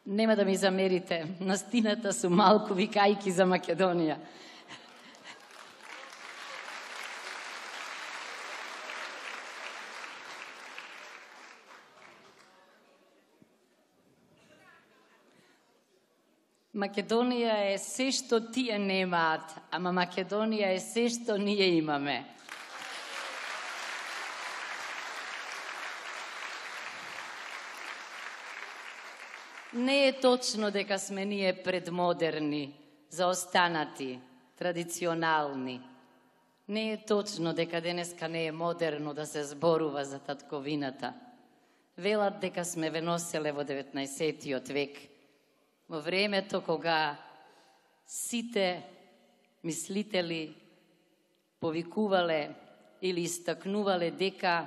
Нема да ми замерите, на стината су малку викајки за Македонија. Македонија е се што тие немаат, ама Македонија е се што ние имаме. Не е точно дека сме ние предмодерни, заостанати, традиционални. Не е точно дека денеска не е модерно да се зборува за татковината. Велат дека сме ве носеле во 19. век, во времето кога сите мислители повикувале или истакнувале дека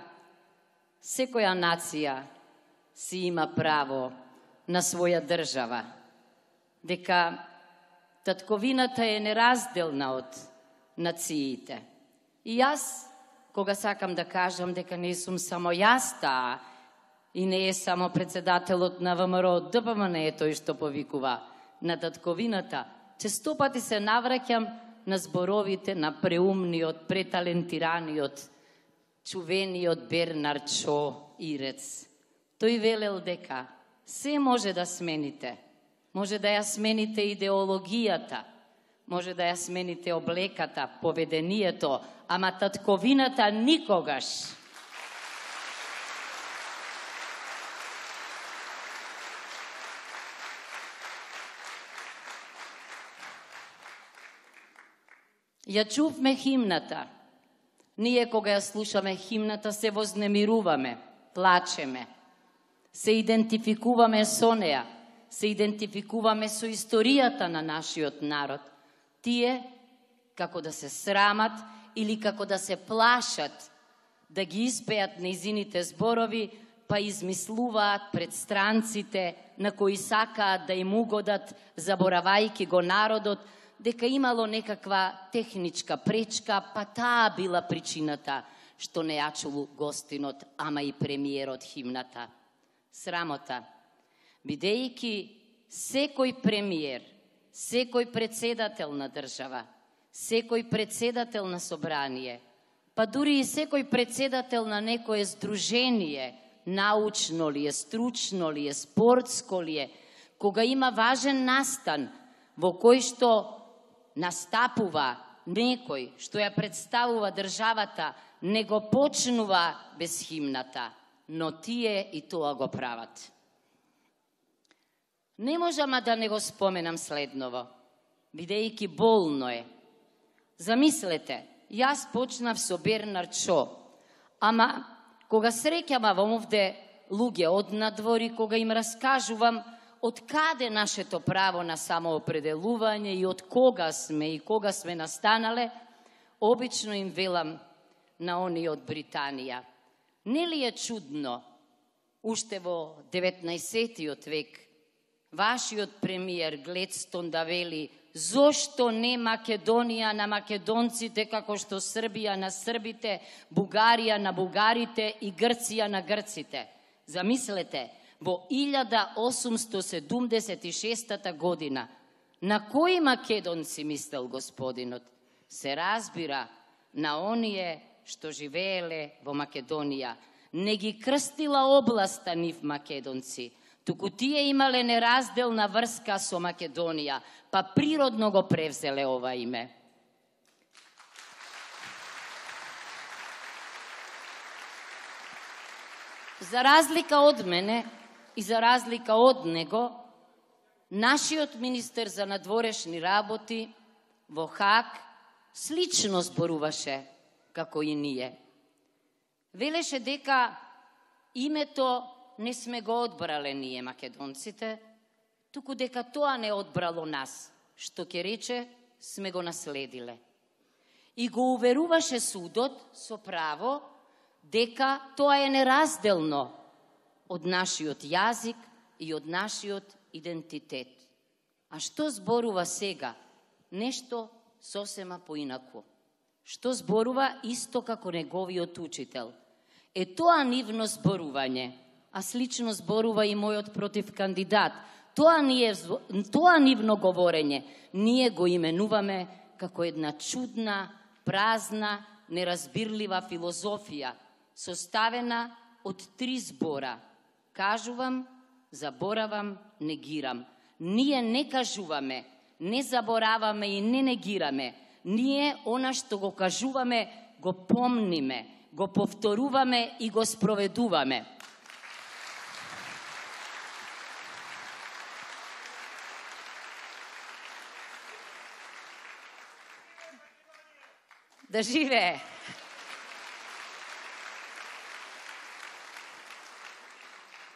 секоја нација си има право на своја држава, дека татковината е неразделна од нациите. И јас, кога сакам да кажам дека не сум само јас таа, и не е само председателот на ВМРО ДПМН е тој што повикува на татковината, често пати се навраќам на зборовите на преумниот, преталентираниот, чувениот Бернард Шо Ирец. Тој велел дека се може да смените. Може да ја смените идеологијата, може да ја смените облеката, поведението, ама татковината никогаш. Ја чувме химната. Ние кога ја слушаме химната се вознемируваме, плачеме. Се идентификуваме со неа, се идентификуваме со историјата на нашиот народ. Тие, како да се срамат или како да се плашат да ги испеат нејзините зборови, па измислуваат пред странците на кои сакаат да им угодат, заборавајки го народот, дека имало некаква техничка пречка, па таа била причината што не ја чул гостинот, ама и премиерот химната. Срамота, бидејќи секој премиер, секој председател на држава, секој председател на собрание, па дури и секој председател на некое здружение, научно ли е, стручно ли е, спортско ли е, кога има важен настан во кој што настапува некој што ја представува државата, не го почнува без химната, но тие и тоа го прават. Не можам да не го споменам следново, бидејќи болно е. Замислете, јас почнав со Бернард Шо, ама кога среќам овде луѓе од надвори, кога им раскажувам од каде нашето право на самоопределување и од кога сме и кога сме настанале, обично им велам на они од Британија. Нели е чудно, уште во 19. век, вашиот премиер Гледстон да вели зошто не Македонија на македонците како што Србија на србите, Бугарија на бугарите и Грција на грците. Замислете, во 1876 година, на кои македонци мислел господинот? Се разбира, на оние што живееле во Македонија. Не ги крстила областа нив македонци, туку тие имале неразделна врска со Македонија, па природно го превзеле ова име. За разлика од мене и за разлика од него, нашиот министер за надворешни работи во Хаг слично зборуваше како и ние. Велеше дека името не сме го одбрале ние македонците, туку дека тоа не одбрало нас, што ќе рече сме го наследиле. И го уверуваше судот со право дека тоа е неразделно од нашиот јазик и од нашиот идентитет. А што зборува сега? Нешто сосема поинаку. Што зборува исто како неговиот учител. Е тоа нивно зборување, а слично зборува и мојот противкандидат, Тоа нивно говорење, ние го именуваме како една чудна, празна, неразбирлива филозофија, составена од 3 збора. Кажувам, заборавам, негирам. Ние не кажуваме, не забораваме и не негираме. Ние она што го кажуваме, го помниме, го повторуваме и го спроведуваме. Да живее!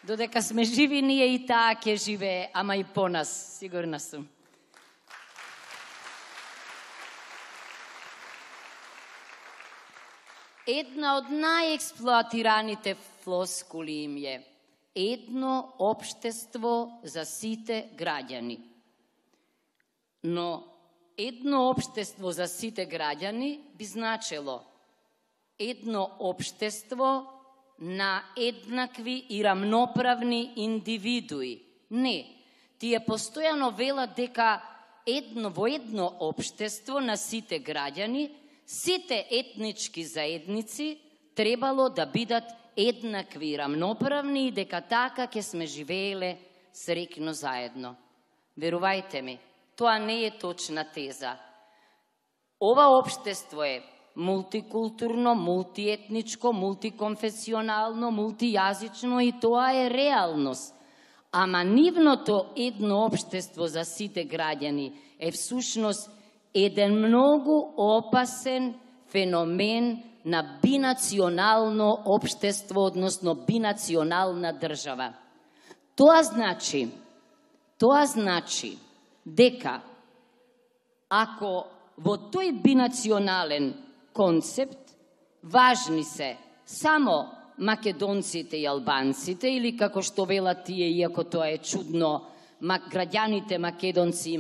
Додека сме живи, ние и таа ќе живее, ама и по нас, сигурна сум. Една од најексплоатираните флоскули им е едно општество за сите граѓани. Но едно општество за сите граѓани би значело едно општество на еднакви и рамноправни индивидуи. Не, тие постојано велат дека во едно општество на сите граѓани, сите етнички заедници требало да бидат еднакви и рамноправни и дека така ќе сме живееле среќно заедно. Верувајте ми, тоа не е точна теза. Ова општество е мултикултурно, мултиетничко, мултиконфесионално, мултијазично и тоа е реалност. Ама нивното едно општество за сите граѓани е всушност еден многу опасен феномен на бинационално општество, односно бинационална држава. Тоа значи дека ако во тој бинационален концепт важни се само македонците и албанците, или како што велат тие, иако тоа е чудно, граѓаните македонци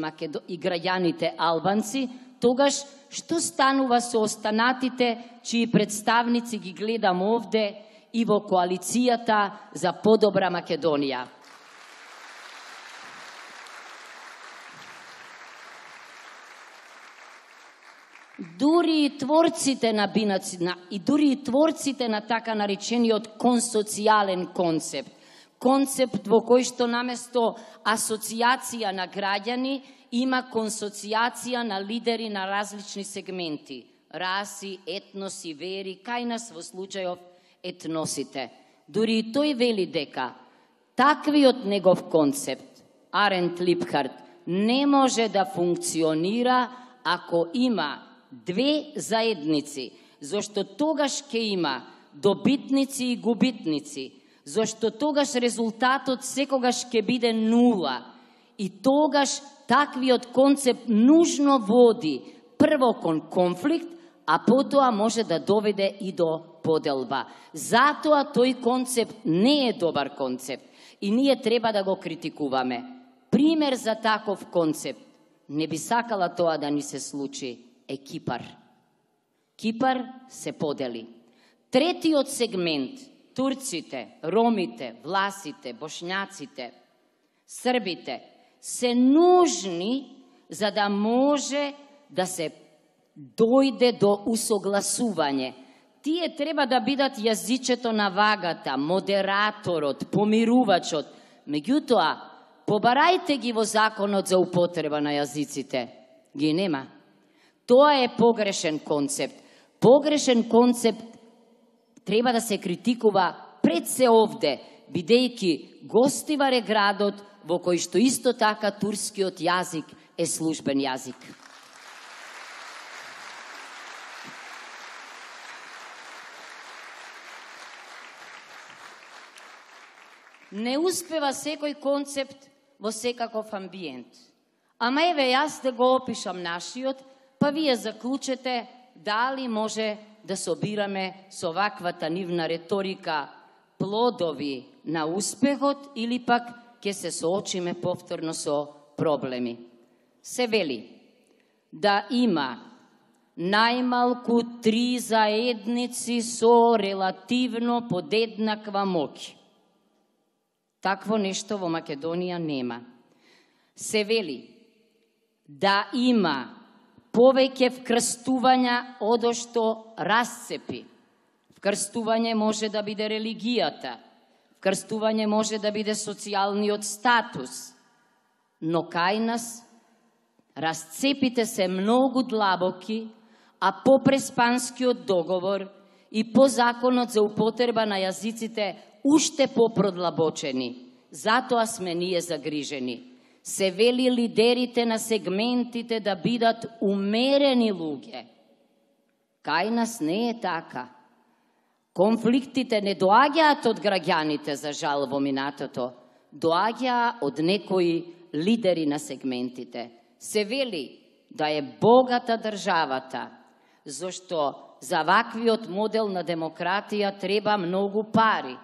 и граѓаните албанци, тогаш што станува со останатите чии представници ги гледам овде и во коалицијата за подобра Македонија? Дури и творците на така наречениот консоцијален концепт во кој што наместо асоцијација на граѓани има консоцијација на лидери на различни сегменти, раси, етноси, вери, кај нас во случајов етносите. Дури и тој вели дека таквиот негов концепт, Арент Липхард, не може да функционира ако има две заедници, зашто тогаш ќе има добитници и губитници, зашто тогаш резултатот секогаш ќе биде нула и тогаш таквиот концепт нужно води прво кон конфликт, а потоа може да доведе и до поделба. Затоа тој концепт не е добар концепт и ние треба да го критикуваме. Пример за таков концепт, не би сакала тоа да ни се случи, е Кипар. Кипар се подели. Третиот сегмент, турците, ромите, власите, бошњаците, србите, се нужни за да може да се дојде до усогласување. Тие треба да бидат јазичето на вагата, модераторот, помирувачот. Меѓутоа, побарајте ги во законот за употреба на јазиците. Ги нема. Тоа е погрешен концепт. Погрешен концепт треба да се критикува пред се овде, бидејќи Гостивар е градот во кој што исто така турскиот јазик е службен јазик. Не успева секој концепт во секаков амбиент. Ама еве јас да го опишам нашиот, па вие заклучете дали може да собираме со ваквата нивна реторика плодови на успехот или пак ќе се соочиме повторно со проблеми. Се вели да има најмалку 3 заедници со релативно подеднаква моќ. Такво нешто во Македонија нема. се вели да има повеќе вкрстувања одошто расцепи. Вкрстување може да биде религијата, вкрстување може да биде социјалниот статус, но кај нас расцепите се многу длабоки, а по преспанскиот договор и по законот за употреба на јазиците уште попродлабочени. Затоа сме ние загрижени. Се вели лидерите на сегментите да бидат умерени луѓе. Кај нас не е така. Конфликтите не доаѓаат од граѓаните, за жал, во минатото. Доаѓаа од некои лидери на сегментите. Се вели да е богата државата, зашто за ваквиот модел на демократија треба многу пари.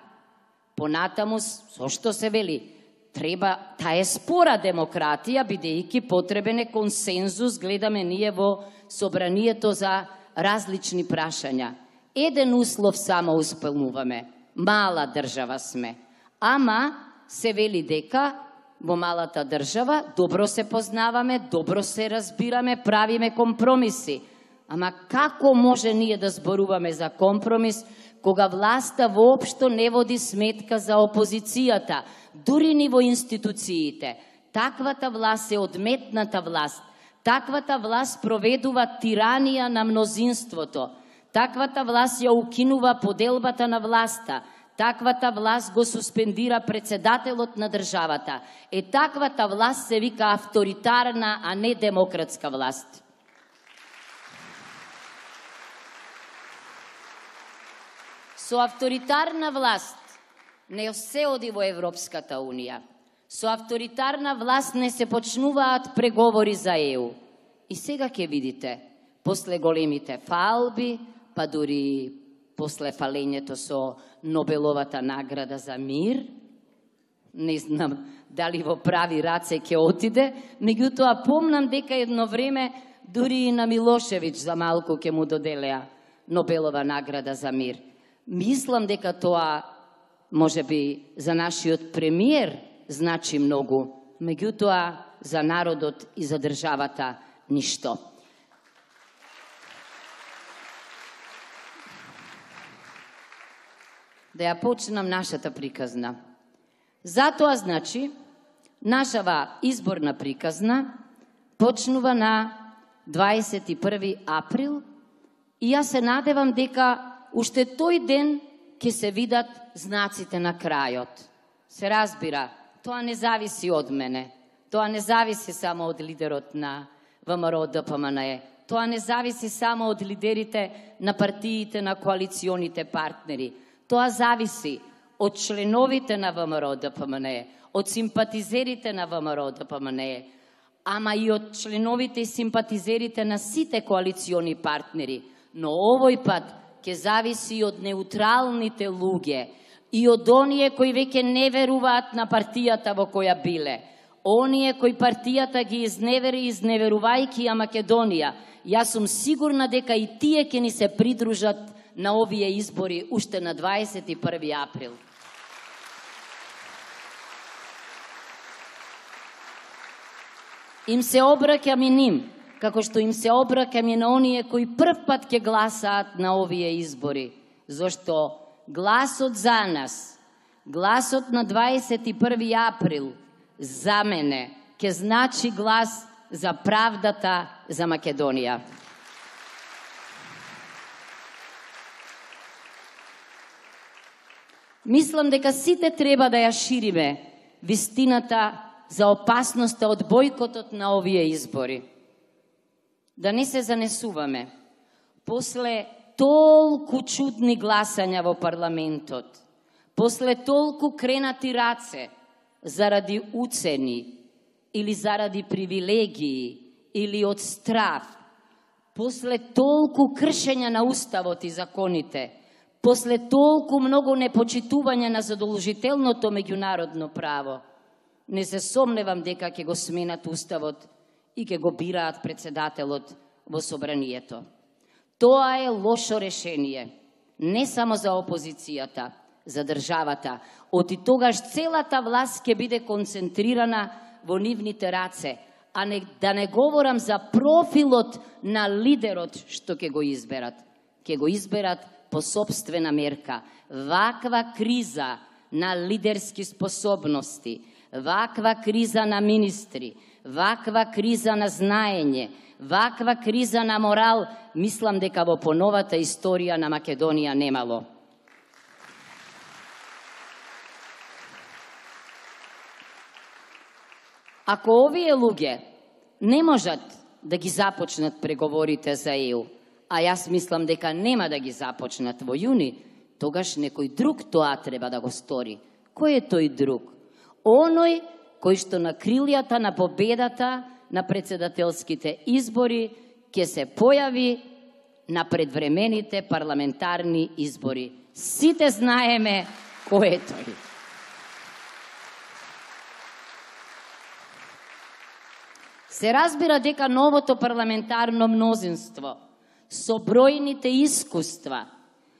Понатаму, зашто се вели, треба, таа е спора демократија, бидејќи потребен е консензус, гледаме ние во собранието за различни прашања. Еден услов само исполнуваме. Мала држава сме. Ама се вели дека во малата држава добро се познаваме, добро се разбираме, правиме компромиси. Ама како може ние да зборуваме за компромис, кога власта воопшто не води сметка за опозицијата, дури ни во институциите? Таквата власт е одметната власт. Таквата власт проведува тиранија на мнозинството. Таквата власт ја укинува поделбата на власта. Таквата власт го суспендира председателот на државата. Таквата власт се вика авторитарна, а не демократска власт. Со авторитарна власт не се оди во Европската Унија. Со авторитарна власт не се почнуваат преговори за ЕУ. И сега ќе видите, после големите фалби, па дури после фалењето со Нобеловата награда за мир, не знам дали во прави раце ќе отиде, меѓутоа помнам дека едно време дури и на Милошевиќ за малку ќе му доделеа Нобелова награда за мир. Мислам дека тоа може би за нашиот премиер значи многу, меѓутоа за народот и за државата ништо. Да ја почнам нашата приказна. Затоа, значи, нашава изборна приказна почнува на 21 април и јас се надевам дека уште тој ден ќе се видат знаците на крајот. Се разбира, тоа не зависи од мене. Тоа не зависи само од лидерот на ВМРО ДПМНЕ. Тоа не зависи само од лидерите на партиите на коалиционите партнери. Тоа зависи од членовите на ВМРО ДПМНЕ, од симпатизерите на ВМРО ДПМНЕ, ама и од членовите и симпатизерите на сите коалициони партнери. Но овој пат ќе зависи од неутралните луѓе и од оние кои веќе не веруваат на партијата во која биле. Оние кои партијата ги изневери, изневерувајќи ја Македонија. Јас сум сигурна дека и тие ќе ни се придружат на овие избори уште на 21 април. Им се обраќам и ним, како што им се обраќам и на оние кои прв пат ќе гласаат на овие избори, зашто гласот за нас, гласот на 21 април за мене ќе значи глас за правдата за Македонија. Мислам дека сите треба да ја шириме вистината за опасноста од бојкотот на овие избори. Да не се занесуваме. После толку чудни гласања во парламентот, после толку кренати раце заради уцени или заради привилегии или од страв, после толку кршења на уставот и законите, после толку многу непочитување на задолжителното меѓународно право, не се сомневам дека ќе го сменат уставот и ќе го бираат председателот во собранието. Тоа е лошо решение, не само за опозицијата, за државата. Оти тогаш целата власт ќе биде концентрирана во нивните раце, а да не говорам за профилот на лидерот што ќе го изберат. Ќе го изберат по собствена мерка. Ваква криза на лидерски способности, ваква криза на министри, ваква криза на знаење, ваква криза на морал, мислам дека во поновата историја на Македонија немало. Ако овие луѓе не можат да ги започнат преговорите за ЕУ, а јас мислам дека нема да ги започнат во јуни, тогаш некој друг тоа треба да го стори. Кој е тој друг? Оној кој што на крилјата на победата на председателските избори ќе се појави на предвремените парламентарни избори. Сите знаеме кој е тој. Се разбира дека новото парламентарно мнозинство со бројните искуства,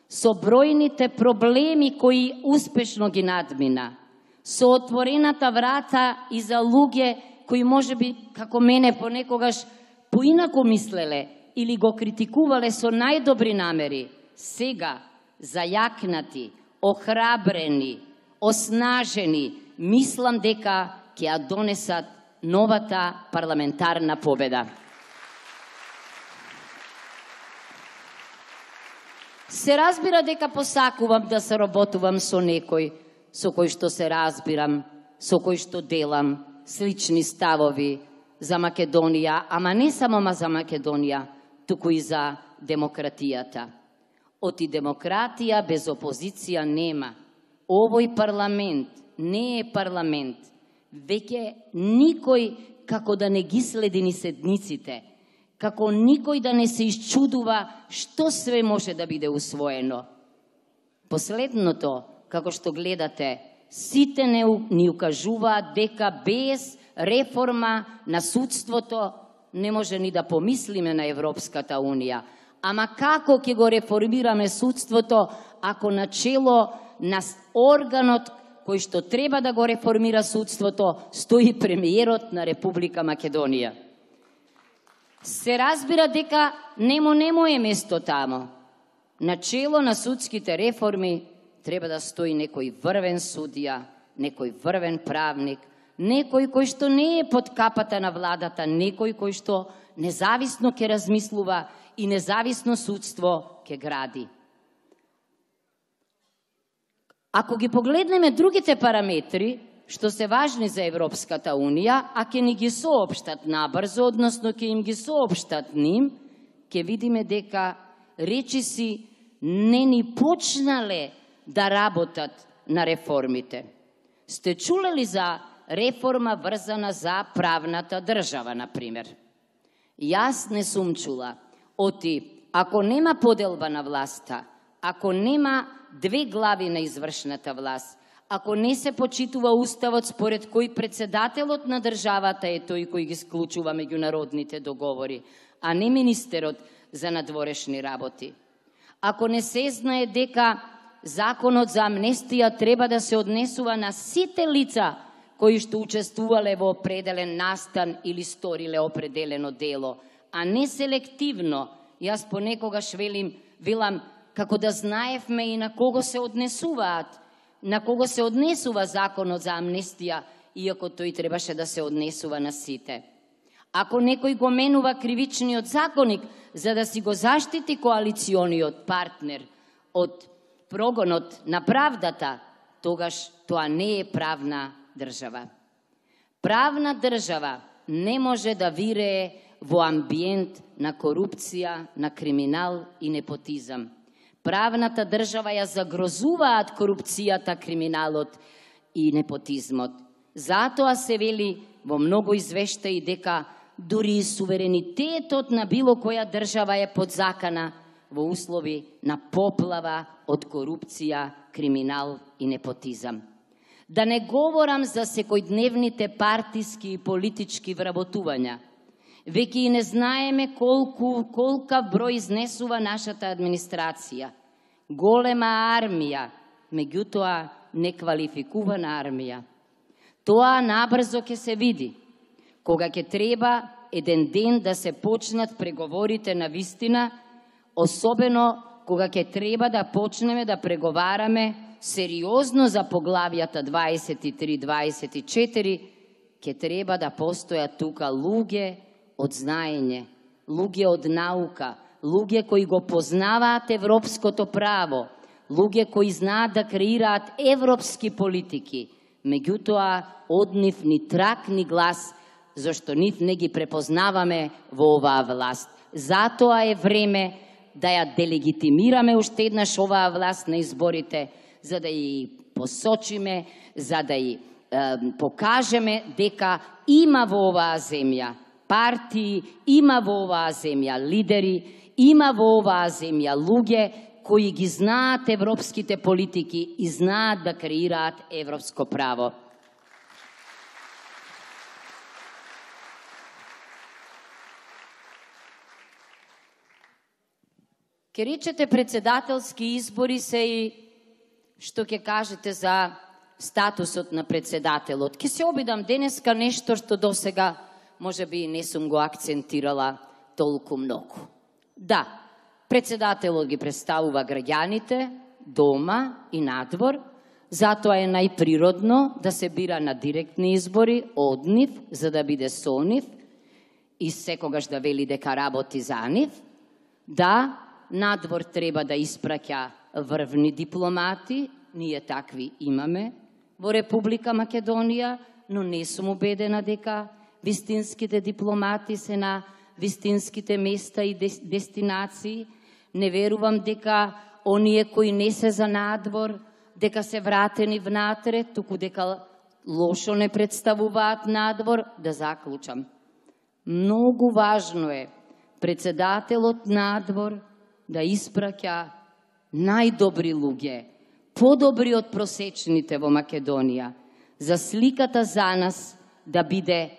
со бројните проблеми кои успешно ги надмина, со отворената врата и за луѓе кои можеби, како мене, понекогаш поинаку мислеле или го критикувале со најдобри намери, сега, зајакнати, охрабрени, оснажени, мислам дека ќе ја донесат новата парламентарна победа. Се разбира дека посакувам да се работувам со некој, со кој што се разбирам, со кој што делам слични ставови за Македонија, ама не само за Македонија, туку и за демократијата. Оти демократија без опозиција нема. Овој парламент не е парламент. Веќе никој како да не ги следи ни седниците, како никој да не се исчудува што све може да биде усвоено. Последното, како што гледате, сите ни укажуваат дека без реформа на судството не може ни да помислиме на Европската Унија. Ама како ќе го реформираме судството ако начело на органот кој што треба да го реформира судството стои премиерот на Република Македонија? Се разбира дека нему е место тамо. Начело на судските реформи треба да стои некој врвен судија, некој врвен правник, некој кој што не е под капата на владата, некој кој што независно ќе размислува и независно судство ќе гради. Ако ги погледнеме другите параметри, што се важни за Европската Унија, а ќе ни ги соопштат набрзо, односно ќе им ги соопштат ним, ќе видиме дека речиси не ни почнале да работат на реформите. Сте чуле ли за реформа врзана за правната држава, например? Јас не сум чула. Оти, ако нема поделба на власта, ако нема две глави на извршната власт, ако не се почитува уставот според кој председателот на државата е тој кој ги склучува меѓународните договори, а не министерот за надворешни работи. Ако не се знае дека законот за амнестија треба да се однесува на сите лица кои што учествувале во определен настан или сториле определено дело, а не селективно. Јас понекогаш велам како да знаевме и на кого се однесуваат, на кого се однесува законот за амнестија, иако тој требаше да се однесува на сите. Ако некој го менува кривичниот законник за да си го заштити коалициониот партнер од прогонот на правдата, тогаш тоа не е правна држава. Правна држава не може да вирее во амбиент на корупција, на криминал и непотизам. Правната држава ја загрозуваат корупцијата, криминалот и непотизмот. Затоа се вели во многу извештаи дека дури суверенитетот на било која држава е подзакана во услови на поплава од корупција, криминал и непотизам. Да не говорам за секојдневните партиски и политички вработувања. Веќе и не знаеме колка број изнесува нашата администрација. Голема армија, меѓутоа неквалификувана армија. Тоа набрзо ќе се види. Кога ќе треба еден ден да се почнат преговорите на вистина, особено кога ќе треба да почнеме да преговараме сериозно за поглавјата 23-24, ќе треба да постојат тука луѓе од знаење, луѓе од наука, луѓе кои го познаваат европското право, луѓе кои знаат да креираат европски политики. Меѓутоа, од нив ни трак ни глас, зашто нив не ги препознаваме во оваа власт. Затоа е време да ја делегитимираме уште еднаш оваа власт на изборите, за да ја посочиме, за да ја покажеме дека има во оваа земја партии, има во оваа земја лидери, има во оваа земја луѓе кои ги знаат европските политики и знаат да креираат европско право. Ке речете председателски избори се и што ќе кажете за статусот на председателот. Ке се обидам денеска нешто што досега може би не сум го акцентирала толку многу. Да, председателот ги представува граѓаните дома и надвор, затоа е најприродно да се бира на директни избори од нив, за да биде со нив и секогаш да вели дека работи за нив. Да, надвор треба да испраќа врвни дипломати, ние такви имаме во Република Македонија, но не сум убедена дека вистинските дипломати се на вистинските места и дестинации. Не верувам дека оние кои не се за надвор, дека се вратени внатре, туку дека лошо не представуваат надвор. Да заклучам. Многу важно е председателот надвор да испраќа најдобри луѓе, подобри од просечните во Македонија, за сликата за нас да биде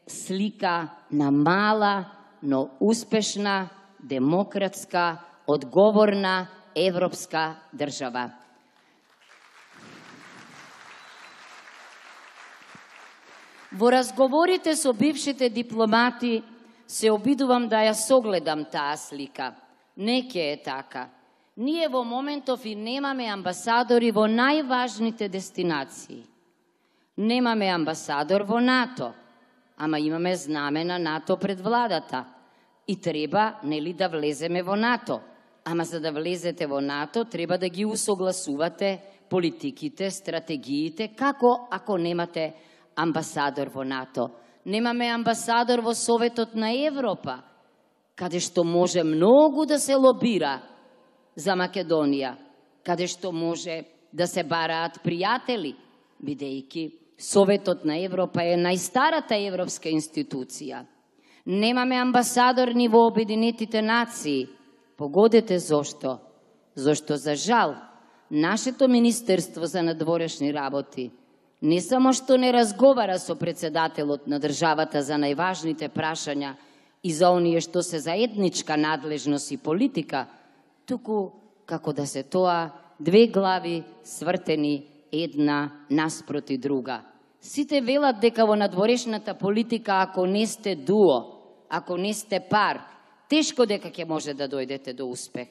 слика на мала, но успешна, демократска, одговорна европска држава. Во разговорите со бившите дипломати се обидувам да ја согледам таа слика. Не ќе е така. Ние во моментов и немаме амбасадори во најважните дестинации. Немаме амбасадор во НАТО, ама имаме знаме на НАТО пред владата. И треба, нели, да влеземе во НАТО. Ама за да влезете во НАТО, треба да ги усогласувате политиките, стратегиите, како ако немате амбасадор во НАТО. Немаме амбасадор во Советот на Европа, каде што може многу да се лобира за Македонија, каде што може да се бараат пријатели, бидејќи Советот на Европа е најстарата европска институција. Немаме амбасадор ни во Обединетите нации. Погодете зошто? Зошто, за жал, нашето Министерство за надворешни работи не само што не разговара со председателот на државата за најважните прашања и за оние што се заедничка надлежност и политика, туку како да се тоа две глави свртени една наспроти друга. Сите велат дека во надворешната политика, ако не сте дуо, ако не сте пар, тешко дека ќе може да дојдете до успех.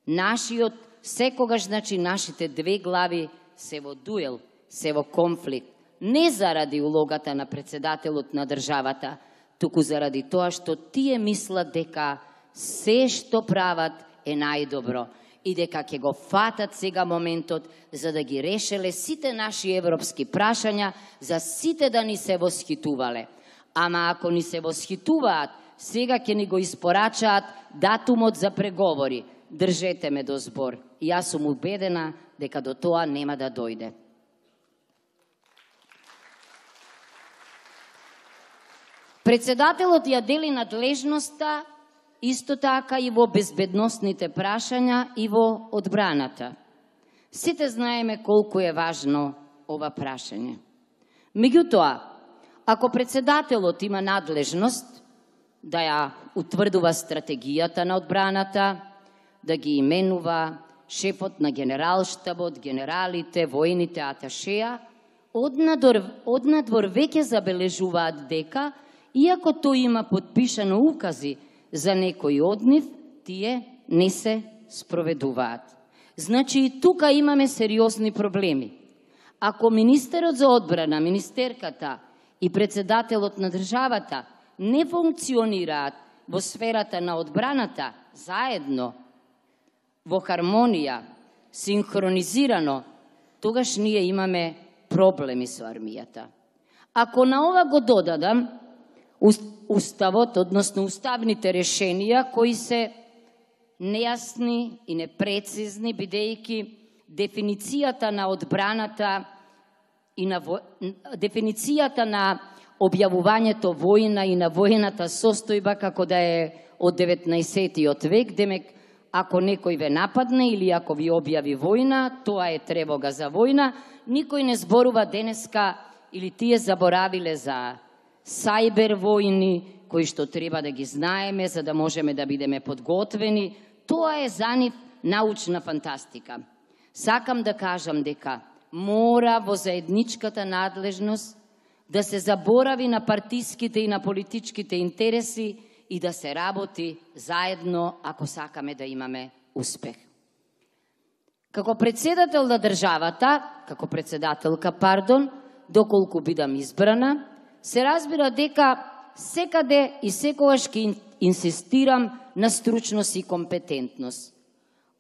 Нашиот, секогаш, значи, нашите две глави се во дуел, се во конфликт. Не заради улогата на председателот на државата, туку заради тоа што тие мислат дека се што прават е најдобро и дека ќе го фатат сега моментот за да ги решеле сите наши европски прашања, за сите да ни се восхитувале. Ама ако ни се восхитуваат, сега ќе ни го испорачаат датумот за преговори. Држете ме до збор. Јас сум убедена дека до тоа нема да дојде. Председателот ја дели надлежноста исто така и во безбедносните прашања и во одбраната. Сите знаеме колку е важно ова прашање. Меѓутоа, ако председателот има надлежност да ја утврдува стратегијата на одбраната, да ги именува шефот на генералштабот, генералите, војните аташеа, однадвор веќе забележуваат дека, иако тој има подпишано укази за некои од нив, тие не се спроведуваат. Значи и тука имаме сериозни проблеми. Ако министерот за одбрана, министерката и председателот на државата не функционираат во сферата на одбраната заедно, во хармонија, синхронизирано, тогаш ние имаме проблеми со армијата. Ако на ова го додадам уставот, односно уставните решенија кои се нејасни и непрецизни, бидејќи дефиницијата на одбраната и дефиницијата на објавувањето војна и на војната состојба како да е од 19. век, демек ако некој ве нападне или ако ви објави војна, тоа е тревога за војна. Никој не зборува денеска или тие заборавиле за сајбер војни, кои што треба да ги знаеме за да можеме да бидеме подготвени. Тоа е за нив научна фантастика. Сакам да кажам дека мора во заедничката надлежност да се заборави на партиските и на политичките интереси и да се работи заедно ако сакаме да имаме успех. Како председател на државата, како председателка, доколку бидам избрана, се разбира дека секаде и секогаш ќе инсистирам на стручност и компетентност.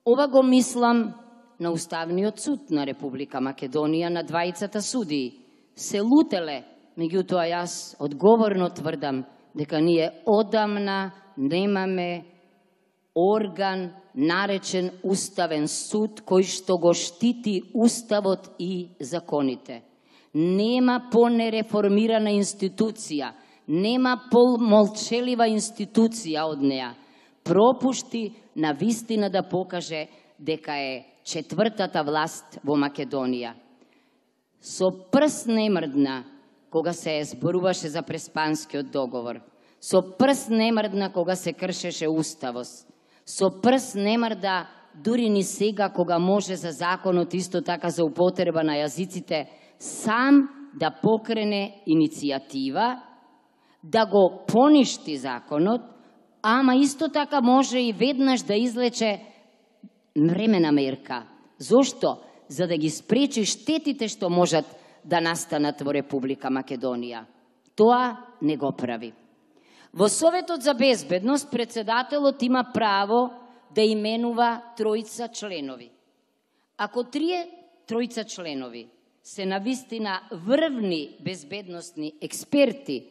Ова го мислам на Уставниот суд на Република Македонија, на двајцата судии. Се лутеле, меѓутоа јас одговорно тврдам дека ние одамна немаме орган наречен Уставен суд кој што го штити Уставот и законите. Нема понереформирана институција, нема помолчелива институција од неа. Пропушти на вистина да покаже дека е четвртата власт во Македонија. Со прст не мрдна кога се зборуваше за Преспанскиот договор. Со прст не мрдна кога се кршеше Уставот. Со прст не мрда дури ни сега кога може за законот исто така за употреба на јазиците сам да покрене иницијатива, да го поништи законот, ама исто така може и веднаш да излече времена мерка. Зошто? За да ги спречи штетите што можат да настанат во Република Македонија. Тоа не го прави. Во Советот за безбедност председателот има право да именува тројца членови. Ако тројца членови се навистина врвни безбедносни експерти,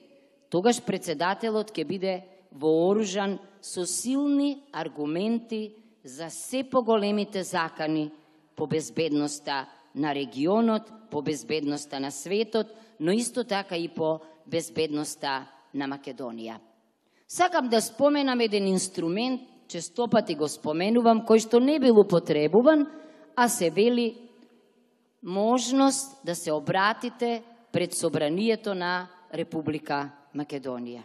тогаш председателот ќе биде вооружан со силни аргументи за се поголемите закани по безбедноста на регионот, по безбедноста на светот, но исто така и по безбедноста на Македонија. Сакам да споменам еден инструмент, честопати го споменувам, кој што не бил употребуван, а се вели можност да се обратите пред собранието на Република Македонија.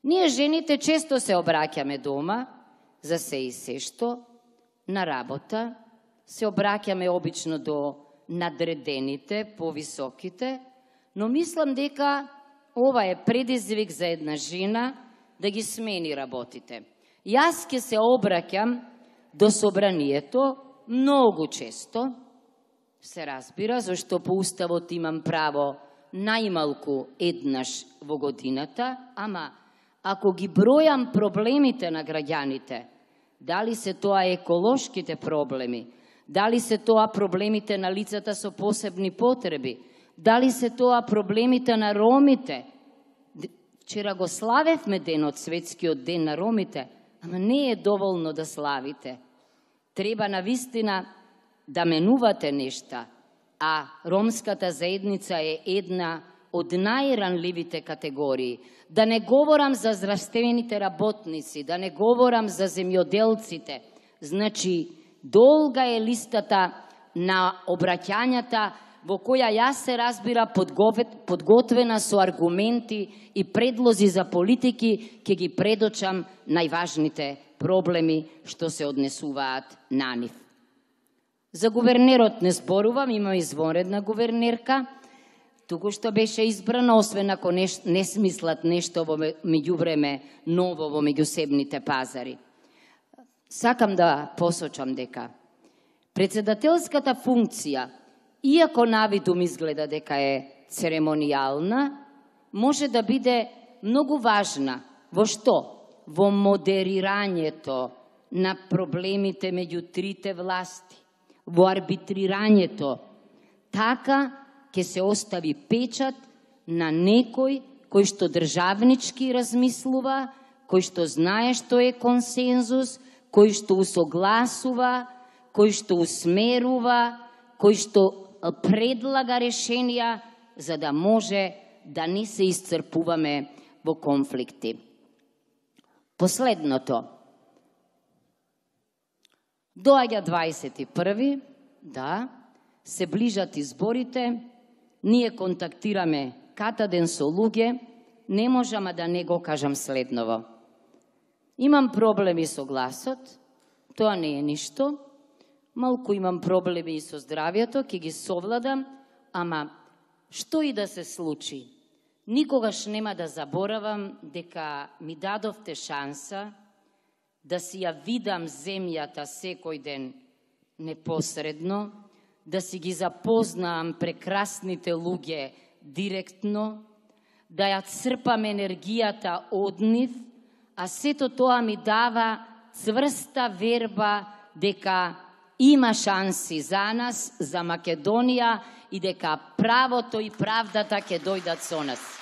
Ние жените често се обраќаме дома за се и се што, на работа, се обраќаме обично до надредените, повисоките, но мислам дека ова е предизвик за една жена да ги смени работите. Јас ќе се обраќам до собранието многу често, се разбира, зашто по Уставот имам право најмалку еднаш во годината, ама ако ги бројам проблемите на граѓаните, дали се тоа еколошките проблеми, дали се тоа проблемите на лицата со посебни потреби, дали се тоа проблемите на ромите. Вчера го славевме денот, светскиот ден на ромите, ама не е доволно да славите. Треба навистина да менувате нешта, а ромската заедница е една од најранливите категории. Да не говорам за здравствените работници, да не говорам за земјоделците. Значи, долга е листата на обраќањата во која јас се разбира подготвена со аргументи и предлози за политики, ќе ги предочам најважните проблеми што се однесуваат на нив. За гувернерот не зборувам, има извонредна гувернерка, туку што беше избрана, освен ако не смислат нешто во меѓувреме ново во меѓусебните пазари. Сакам да посочам дека председателската функција, иако навидум изгледа дека е церемонијална, може да биде многу важна. Во што? Во модерирањето на проблемите меѓу трите власти, во арбитрирањето. Така ќе се остави печат на некој кој што државнички размислува, кој што знае што е консензус, кој што усогласува, кој што усмерува, кој што предлага решенија, за да може да не се исцрпуваме во конфликти. Последното. Доаѓа 21. Да, се ближат изборите, ние контактираме катаден со луѓе, не можам да не го кажам следново. Имам проблеми со гласот, тоа не е ништо, малку имам проблеми и со здравјето, ќе ги совладам, ама што и да се случи, никогаш нема да заборавам дека ми дадовте шанса да си ја видам земјата секој ден непосредно, да си ги запознаам прекрасните луѓе директно, да ја црпам енергијата од нив, а сето тоа ми дава цврста верба дека има шанси за нас, за Македонија и дека правото и правдата ќе дојдат со нас.